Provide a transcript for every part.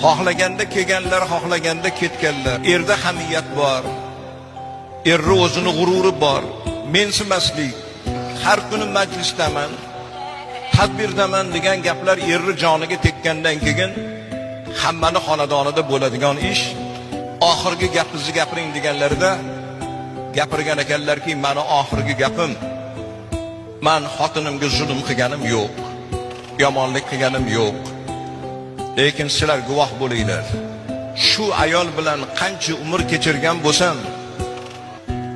Xohlaganda kelganlar, xohlaganda ketganlar. Erda hamiyat bor. Erni o'zini g'ururi bor. Mensimaslik. Har kuni majlisdaman, tadbirdaman degan gaplar erni joniga tekkandan keyin hammani xonadonida bo'ladigan ish. Oxirgi gapingizni gapiring deganlarida gapirgan ekanlarki, meni oxirgi gapim, men xotinimga zulm qilganim yo'q, yomonlik qilganim yo'q. Lekin sizlar guvoh bo'linglar. Shu ayol bilan qancha umr kechirgan bo'lsam,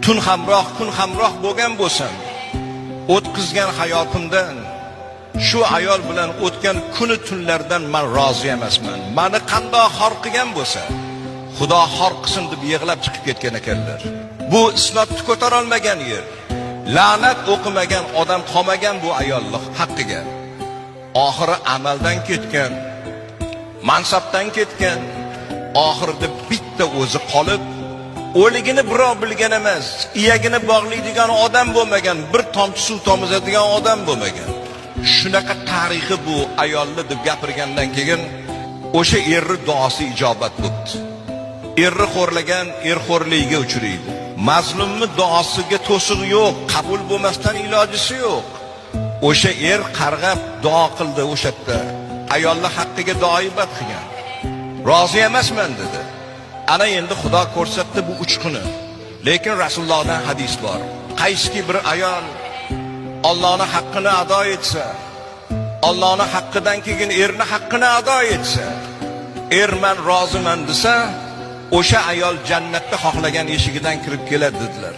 tun hamroh, kun hamroh bo'lgan bo'lsam, o'tkazgan hayotimdan, shu ayol bilan o'tgan kuni tunlardan men rozi emasman. Meni qanday xor qilgan bo'lsa, Xudo xor qilsin deb yig'lab chiqib ketgan ekanlar. Bu islomni ko'tara olmagan yer. La'nat o'qimagan odam qolmagan bu ayollik haqqiga. Oxiri amaldan ketgan, mansabdan ketgan, oxirida bitta o'zi qolib, o'ligini birov bilgan emas, iyagini bog'laydigan odam bo'lmagan, bir tomchi suv tomizadigan odam bo'lmagan. Shunaqa tarixi bu ayolni deb gapirgandan keyin o'sha erni duosi ijobat bo'ldi. Erni xo'rlagan erxo'rligiga uchraydi. Mazlumni duosiga to'siq yo'q, qabul bo'lmasdan ilojisi yo'q. O'sha er qarg'ab duo qildi o'sha yerda. Ayolni haqqiga duoibat qilgan. Rozi emasman dedi. Ana endi Xudo ko'rsatdi bu uchquni. Lekin Rasulullohdan hadis bor. Qayski bir ayol Allohning haqqini ado etsa, Allohning haqqidan keyin erni haqqini ado etsa, er men roziman desa, o'sha ayol jannatga xohlagan eshigidan kirib keladi dedilar.